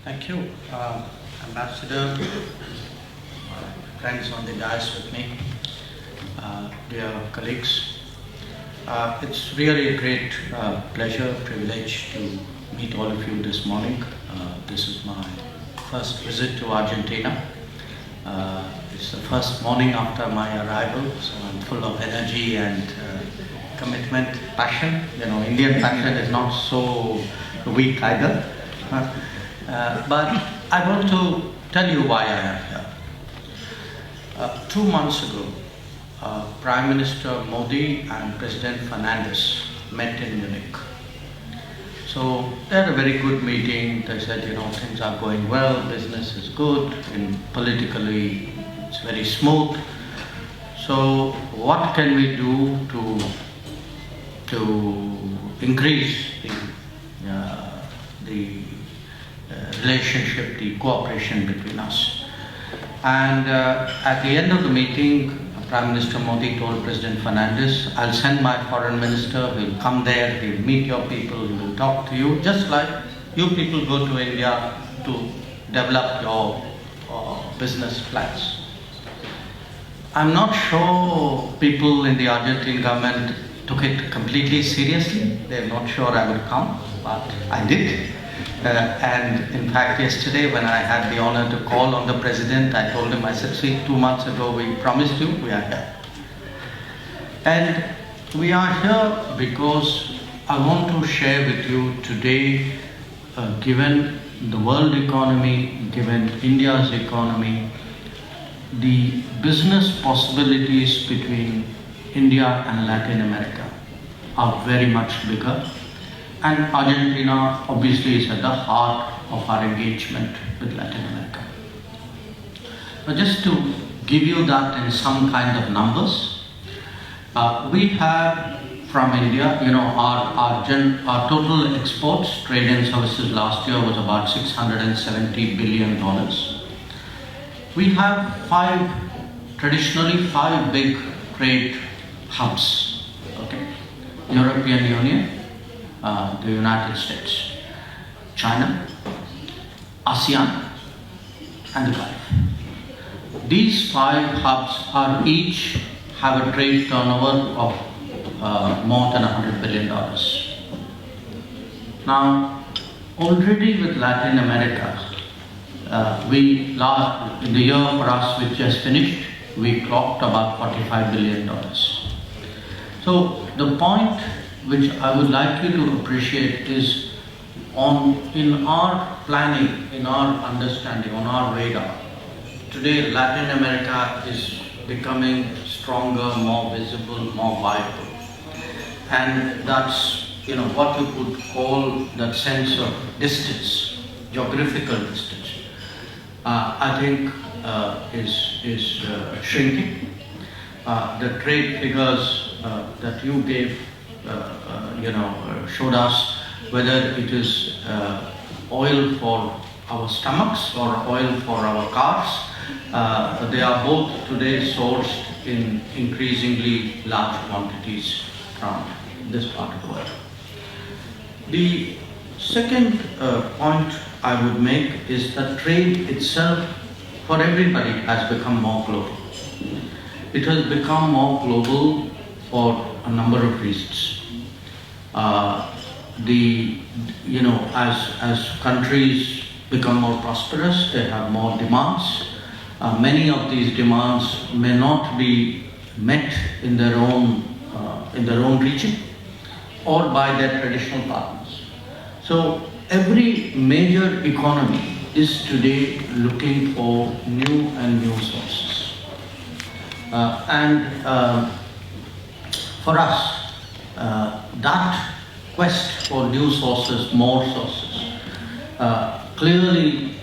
Thank you, Ambassador, friends on the dais with me, dear colleagues. It's really a great pleasure, privilege to meet all of you this morning. This is my first visit to Argentina. It's the first morning after my arrival, so I'm full of energy and commitment, passion. You know, Indian passion is not so weak either. But I want to tell you why I am here. 2 months ago, Prime Minister Modi and President Fernandez met in Munich. So they had a very good meeting. They said, things are going well, business is good, and politically it's very smooth. So what can we do to increase the relationship, the cooperation between us? And at the end of the meeting, Prime Minister Modi told President Fernandez, I'll send my foreign minister, he'll come there, he'll meet your people, he will talk to you, just like you people go to India to develop your business plans. I'm not sure people in the Argentine government took it completely seriously. They're not sure I would come, but I did. And in fact, yesterday when I had the honor to call on the president, I told him, I said, see, 2 months ago we promised you, we are here. And we are here because I want to share with you today, given the world economy, given India's economy, the business possibilities between India and Latin America are very much bigger. And Argentina obviously is at the heart of our engagement with Latin America. But just to give you that in some kind of numbers, we have from India, our total exports, trade and services last year was about $670 billion. We have traditionally five big trade hubs, okay? European Union, the United States, China, ASEAN, and the Gulf. These five hubs are each have a trade turnover of more than $100 billion. Now, already with Latin America, in the year for us which just finished, we clocked about $45 billion. So the point which I would like you to appreciate is in our planning, in our understanding, on our radar, today Latin America is becoming stronger, more visible, more viable. And that's what you could call that sense of distance, geographical distance, I think is shrinking. The trade figures that you gave showed us whether it is oil for our stomachs or oil for our cars. They are both today sourced in increasingly large quantities from this part of the world. The second point I would make is that trade itself for everybody has become more global. It has become more global for a number of reasons. As countries become more prosperous, they have more demands. Many of these demands may not be met in their own region or by their traditional partners. So every major economy is today looking for new and new sources. For us, that quest for new sources, more sources, clearly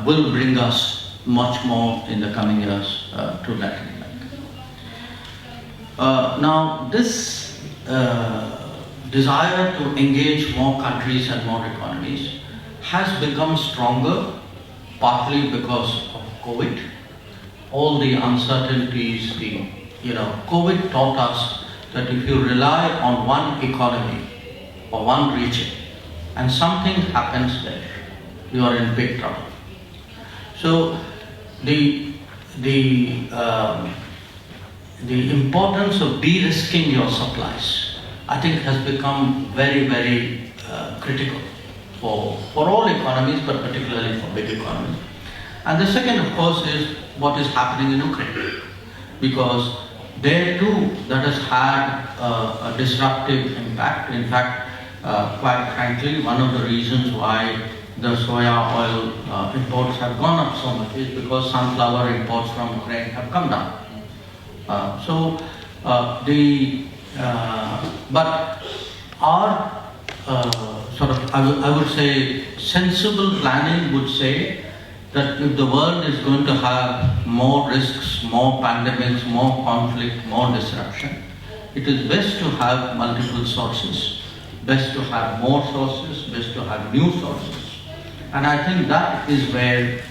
will bring us much more in the coming years to Latin America. Now, this desire to engage more countries and more economies has become stronger, partly because of COVID. All the uncertainties, COVID taught us that if you rely on one economy or one region and something happens there, you are in big trouble. So the importance of de-risking your supplies, I think, has become very, very critical for all economies, but particularly for big economies. And the second, of course, is what is happening in Ukraine, because there too that has had a disruptive impact. In fact, quite frankly, one of the reasons why the soya oil imports have gone up so much is because sunflower imports from Ukraine have come down. But our I would say, sensible planning would say that if the world is going to have more risks, more pandemics, more conflict, more disruption, it is best to have multiple sources, best to have more sources, best to have new sources. And I think that is where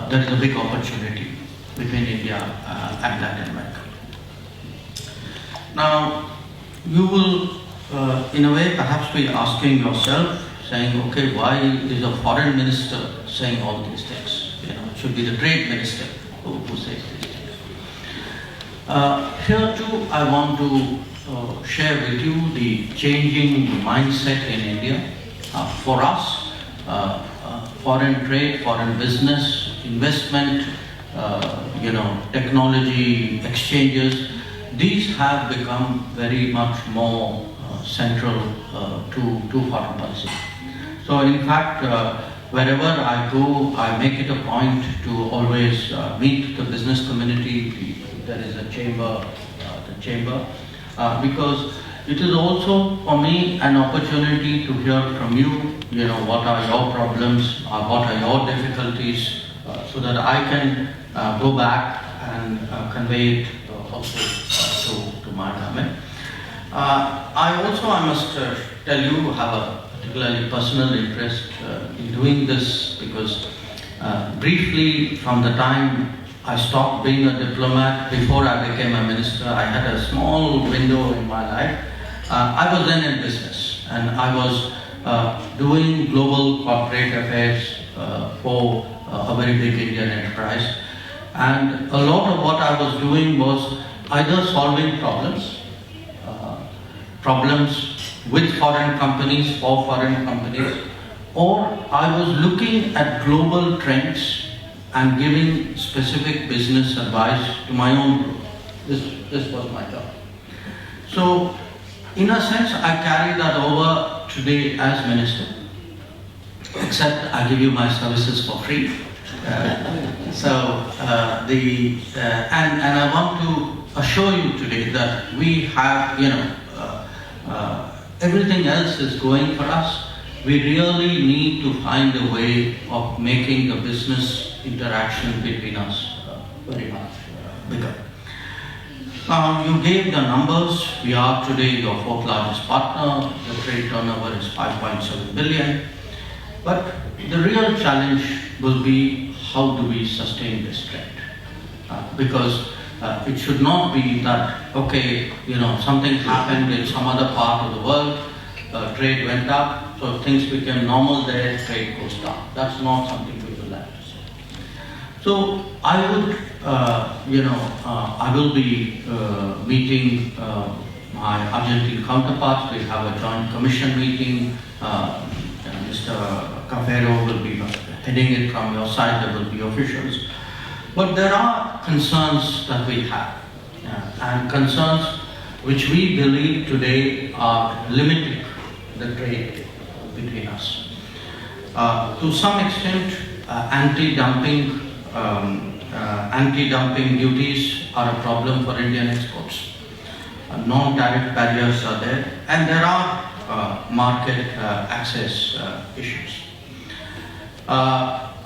there is a big opportunity between India and Latin America. Now, you will, in a way, perhaps be asking yourself, saying, okay, why is a foreign minister saying all these things? You know, it should be the trade minister who says these things. Here too, I want to share with you the changing mindset in India. For us, foreign trade, foreign business, investment, technology exchanges, these have become very much more central to foreign policy. So in fact, wherever I go, I make it a point to always meet the business community. There is a chamber, because it is also for me an opportunity to hear from you, what are your problems, what are your difficulties, so that I can go back and convey it also to my government. I must tell you, have a particularly personal interest in doing this, because briefly from the time I stopped being a diplomat, before I became a minister, I had a small window in my life. I was then in business, and I was doing global corporate affairs for a very big Indian enterprise. And a lot of what I was doing was either solving problems with foreign companies, for foreign companies, or I was looking at global trends and giving specific business advice to my own group. This was my job. So, in a sense, I carry that over today as minister, except I give you my services for free. And I want to assure you today that we have, everything else is going for us. We really need to find a way of making the business interaction between us very much bigger. You gave the numbers. We are today your fourth largest partner. The trade turnover is 5.7 billion. But the real challenge will be, how do we sustain this trend? Because it should not be that, okay, something happened in some other part of the world, trade went up, so things became normal there, trade goes down. That's not something we would like to say. So I would, I will be meeting my Argentine counterparts. We have a joint commission meeting. Mr. Cafero will be heading it from your side. There will be officials. But there are concerns that we have, and concerns which we believe today are limiting the trade between us. To some extent, anti-dumping duties are a problem for Indian exports. Non-tariff barriers are there, and there are market access issues.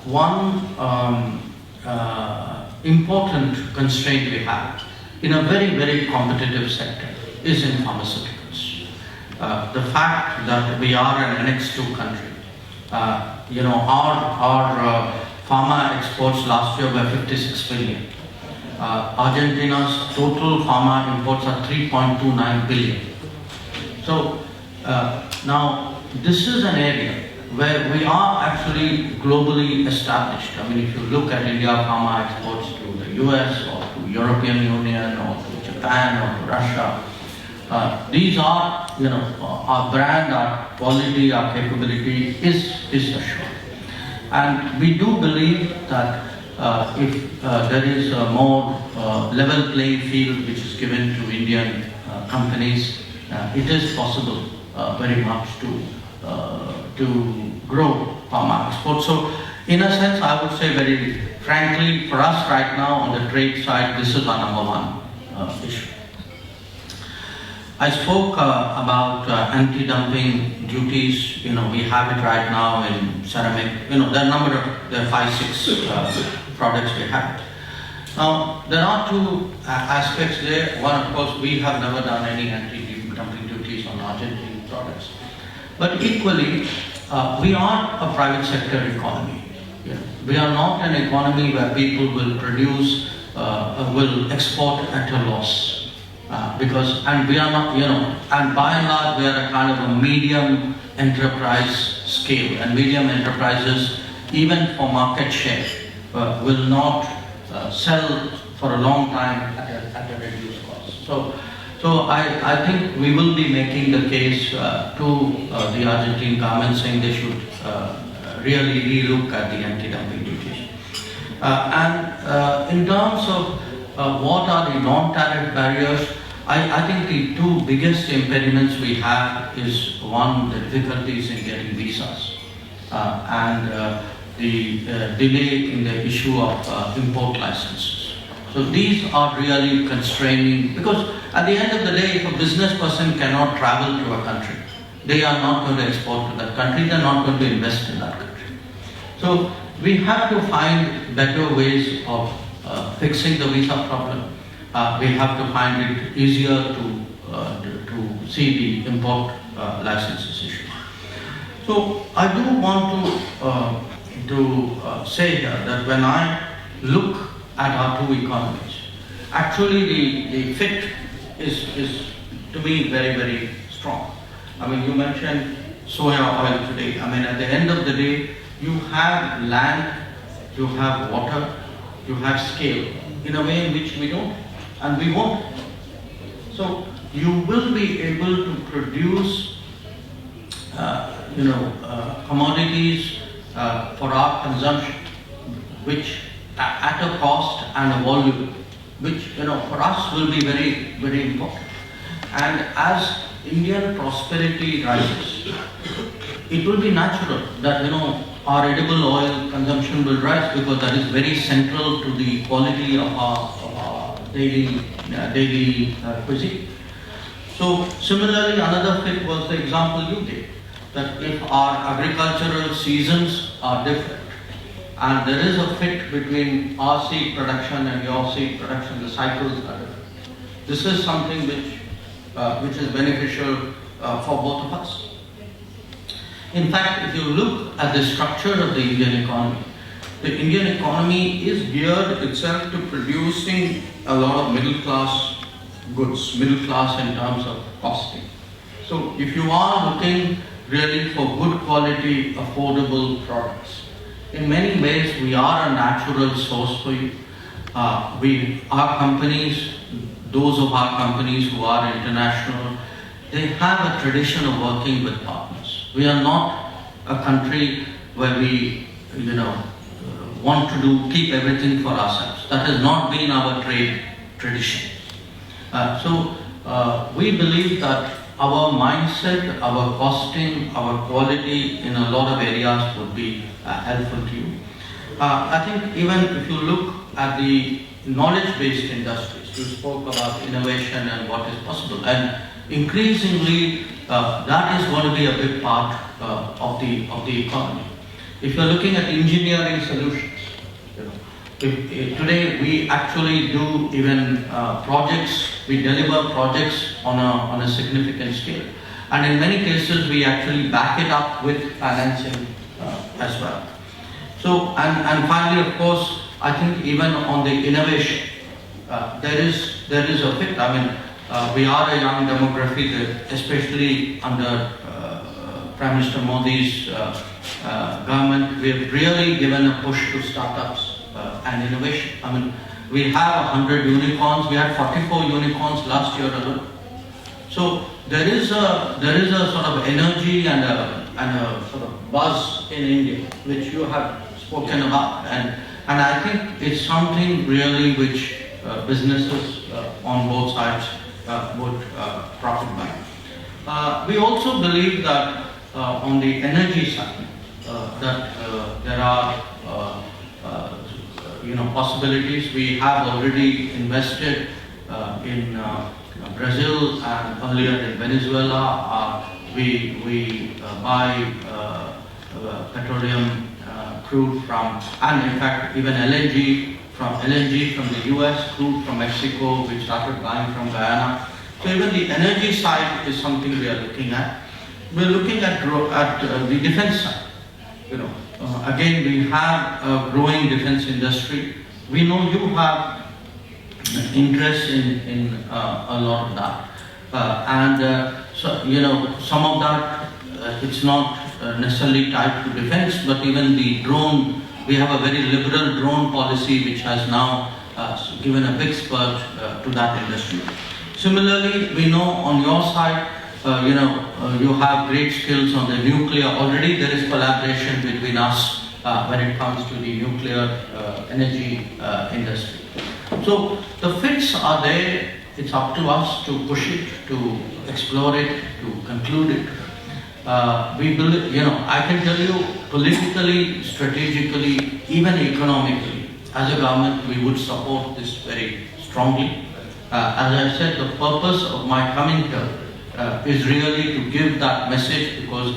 One important constraint we have in a very, very competitive sector is in pharmaceuticals. The fact that we are an Annex II country, our pharma exports last year were 56 billion. Argentina's total pharma imports are 3.29 billion. So now this is an area where we are actually globally established. I mean, if you look at India pharma exports to the US or to European Union or to Japan or to Russia, these are, our brand, our quality, our capability is assured. And we do believe that if there is a more level playing field which is given to Indian companies, it is possible very much to grow pharma exports. So in a sense, I would say very frankly, for us right now on the trade side, this is our number one issue. I spoke about anti-dumping duties. We have it right now in ceramic. There are 5-6 products we have. Now, there are two aspects there. One, of course, we have never done any anti-dumping duties on Argentine products. But equally, we are a private sector economy. We are not an economy where people will produce, will export at a loss. And we are not, and by and large, we are a kind of a medium enterprise scale. And medium enterprises, even for market share, will not sell for a long time at a reduced cost. So I think we will be making the case to the Argentine government saying they should really relook at the anti-dumping duties. And in terms of what are the non-tariff barriers, I think the two biggest impediments we have is one, the difficulties in getting visas and the delay in the issue of import licenses. So these are really constraining, because at the end of the day, if a business person cannot travel to a country, they are not going to export to that country, they are not going to invest in that country. So we have to find better ways of fixing the visa problem. We have to find it easier to see the import licenses issue. So I do want to say here that when I look at our two economies, actually the fit is to me very, very strong. I mean, you mentioned soya oil today. I mean, at the end of the day, you have land, you have water, you have scale in a way in which we don't. And we won't. So you will be able to produce, commodities for our consumption, which at a cost and a volume, which for us will be very, very important. And as Indian prosperity rises, it will be natural that our edible oil consumption will rise, because that is very central to the quality of our daily cuisine. So similarly, another fit was the example you gave, that if our agricultural seasons are different, and there is a fit between our seed production and your seed production, the cycles are different. This is something which is beneficial for both of us. In fact, if you look at the structure of the Indian economy, the Indian economy is geared itself to producing a lot of middle class goods, middle class in terms of costing. So if you are looking really for good quality, affordable products, in many ways we are a natural source for you. Our companies, those of our companies who are international, they have a tradition of working with partners. We are not a country where we, want to keep everything for ourselves. That has not been our trade tradition. So we believe that our mindset, our costing, our quality in a lot of areas would be helpful to you. I think even if you look at the knowledge-based industries, you spoke about innovation and what is possible, and increasingly that is going to be a big part of the economy. If you're looking at engineering solutions, today we actually do even projects, we deliver projects on a significant scale. And in many cases we actually back it up with financing as well. So, and finally, of course, I think even on the innovation, there is a fit. I mean, we are a young demography, especially under Prime Minister Modi's government, we have really given a push to startups and innovation. I mean, we have 100 unicorns. We had 44 unicorns last year alone. So there is a sort of energy and a sort of buzz in India, which you have spoken about, and I think it's something really which businesses on both sides would profit by. We also believe that on the energy side, that there are possibilities. We have already invested in Brazil and earlier in Venezuela. We buy petroleum crude from, and in fact even LNG from the US, crude from Mexico. We started buying from Guyana. So even the energy side is something we are looking at. We're looking at the defense side. Again, we have a growing defense industry. We know you have interest in a lot of that, so some of that it's not necessarily tied to defense, but even the drone. We have a very liberal drone policy which has now given a big spurt to that industry. Similarly, we know on your side, you have great skills on the nuclear. Already there is collaboration between us when it comes to the nuclear energy industry. So the fits are there. It's up to us to push it, to explore it, to conclude it. We believe, I can tell you, politically, strategically, even economically, as a government, we would support this very strongly. As I said, the purpose of my coming here is really to give that message, because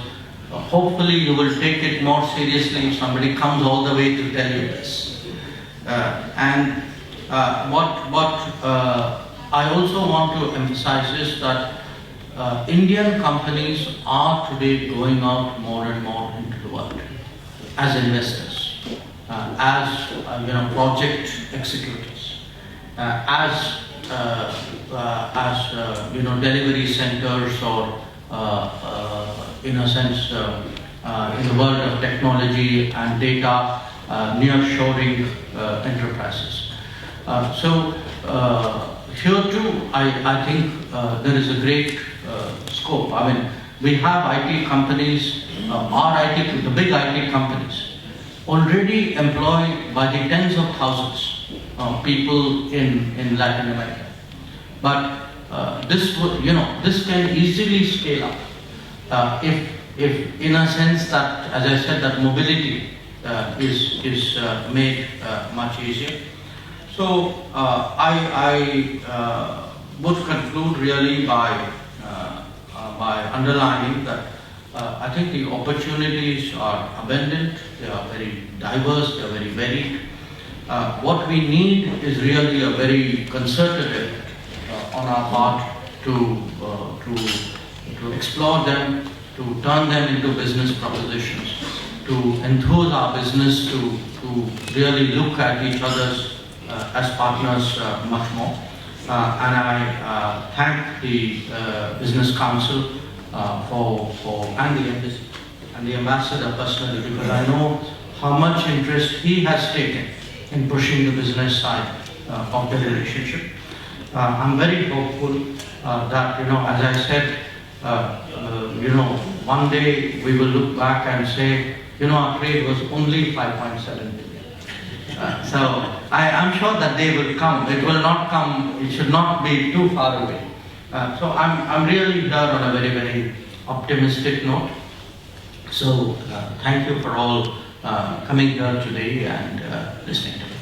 hopefully you will take it more seriously if somebody comes all the way to tell you this. What I also want to emphasize is that Indian companies are today going out more and more into the world as investors, as project executors, as delivery centers, or in a sense in the world of technology and data, nearshoring enterprises. So here too, I think there is a great scope. I mean, we have IT companies, the big IT companies, already employ by the tens of thousands of people in Latin America. But this can easily scale up if in a sense that, as I said, that mobility is made much easier. So I would conclude really by underlining that I think the opportunities are abundant, they are very diverse, they are very varied. What we need is really a very concerted effort on our part to explore them, to turn them into business propositions, to enthuse our business to really look at each other's as partners much more. And I thank the Business Council and the embassy and the ambassador personally, because I know how much interest he has taken in pushing the business side of the relationship. I'm very hopeful that, as I said, one day we will look back and say, our trade was only 5.7 billion. So I'm sure that day will come. It will not come. It should not be too far away. So I'm really here on a very, very optimistic note. So thank you for all coming here today and listening to me.